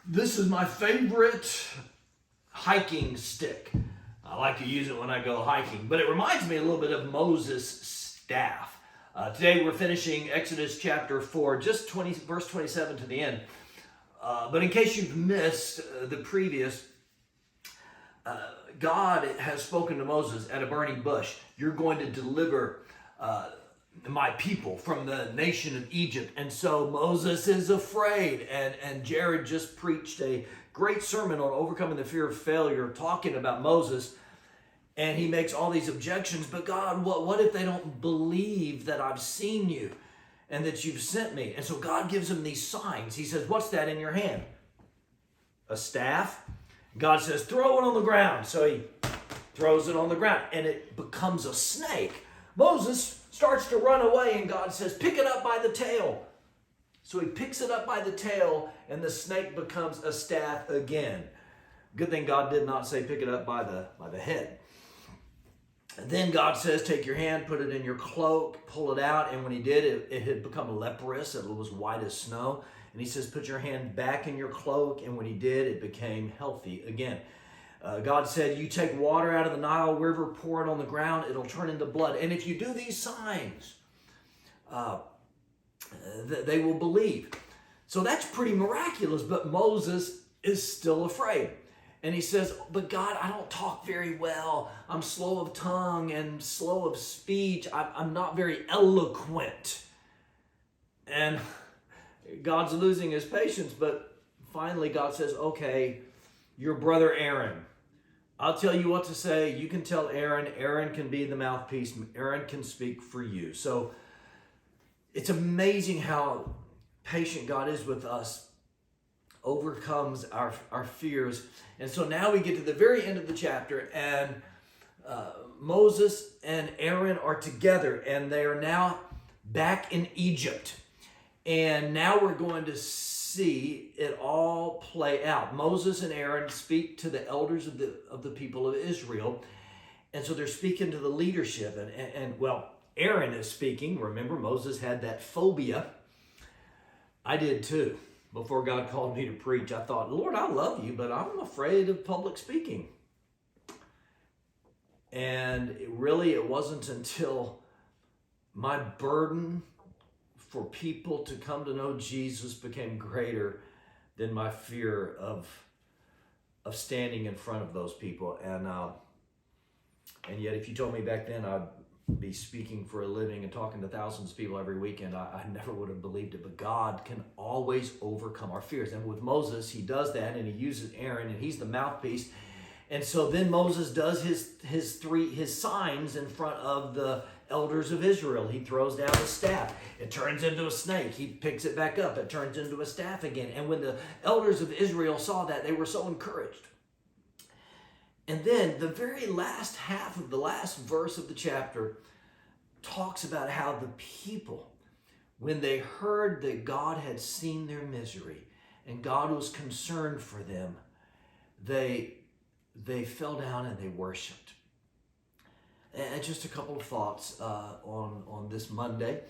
This is my favorite hiking stick. I like to use it when I go hiking, but it reminds me a little bit of Moses' staff. Today we're finishing Exodus chapter 4, just verse 27 to the end. But in case you've missed the previous, God has spoken to Moses at a burning bush. You're going to deliver my people from the nation of Egypt. And so Moses is afraid. And Jared just preached a great sermon on overcoming the fear of failure, talking about Moses. And he makes all these objections. But God, what if they don't believe that I've seen you and that you've sent me? And so God gives him these signs. He says, what's that in your hand? A staff. God says, throw it on the ground. So he throws it on the ground and it becomes a snake. Moses starts to run away and God says, pick it up by the tail. So he picks it up by the tail and the snake becomes a staff again. Good thing God did not say pick it up by the head. And then God says, take your hand, put it in your cloak, pull it out. And when he did, it had become leprous. It was white as snow. And he says, put your hand back in your cloak. And when he did, it became healthy again. God said, you take water out of the Nile River, pour it on the ground, it'll turn into blood. And if you do these signs, they will believe. So that's pretty miraculous, but Moses is still afraid. And he says, but God, I don't talk very well. I'm slow of tongue and slow of speech. I'm not very eloquent. And God's losing his patience, but finally God says, okay, your brother Aaron, I'll tell you what to say. You can tell Aaron. Aaron can be the mouthpiece. Aaron can speak for you. So it's amazing how patient God is with us, overcomes our fears. And so now we get to the very end of the chapter, and Moses and Aaron are together, and they are now back in Egypt. And now we're going to see it all play out. Moses and Aaron speak to the elders of the people of Israel. And so they're speaking to the leadership. And Aaron is speaking. Remember, Moses had that phobia. I did too. Before God called me to preach, I thought, Lord, I love you, but I'm afraid of public speaking. And it wasn't until my burden for people to come to know Jesus became greater than my fear of standing in front of those people. And yet, if you told me back then I'd be speaking for a living and talking to thousands of people every weekend, I never would have believed it. But God can always overcome our fears. And with Moses, he does that, and he uses Aaron, and he's the mouthpiece. And so then Moses does his signs in front of the elders of Israel. He throws down a staff. It turns into a snake. He picks it back up. It turns into a staff again. And when the elders of Israel saw that, they were so encouraged. And then the very last half of the last verse of the chapter talks about how the people, when they heard that God had seen their misery and God was concerned for them, they fell down and they worshiped. And just a couple of thoughts on this Monday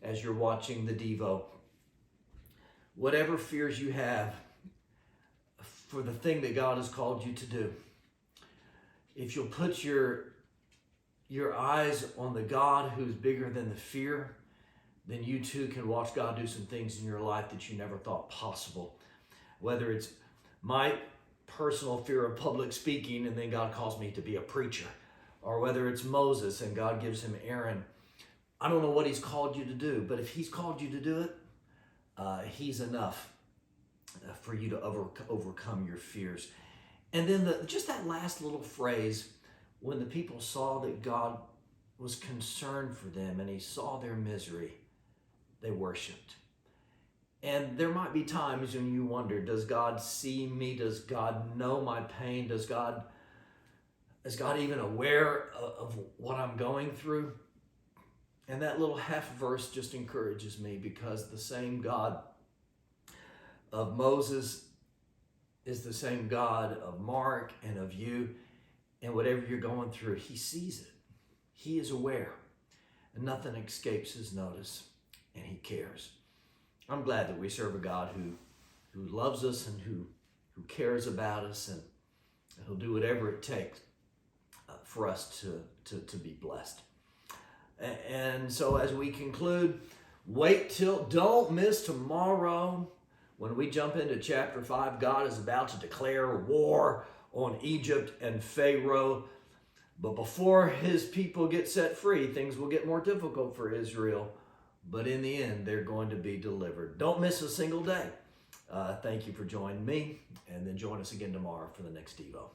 as you're watching the Devo. Whatever fears you have for the thing that God has called you to do, if you'll put your eyes on the God who's bigger than the fear, then you too can watch God do some things in your life that you never thought possible. Whether it's my personal fear of public speaking and then God calls me to be a preacher, or whether it's Moses and God gives him Aaron. I don't know what he's called you to do, but if he's called you to do it, he's enough for you to overcome your fears. And then just that last little phrase, when the people saw that God was concerned for them and he saw their misery, they worshiped. And there might be times when you wonder, does God see me? Does God know my pain? Is God even aware of what I'm going through? And that little half verse just encourages me, because the same God of Moses is the same God of Mark and of you. And whatever you're going through, he sees it. He is aware. And nothing escapes his notice. And he cares. I'm glad that we serve a God who loves us and who who cares about us, and he'll do whatever it takes for us to be blessed. And so as we conclude, don't miss tomorrow when we jump into chapter 5. God is about to declare war on Egypt and Pharaoh. But before his people get set free, things will get more difficult for Israel. But in the end, they're going to be delivered. Don't miss a single day. Thank you for joining me, and then join us again tomorrow for the next Devo.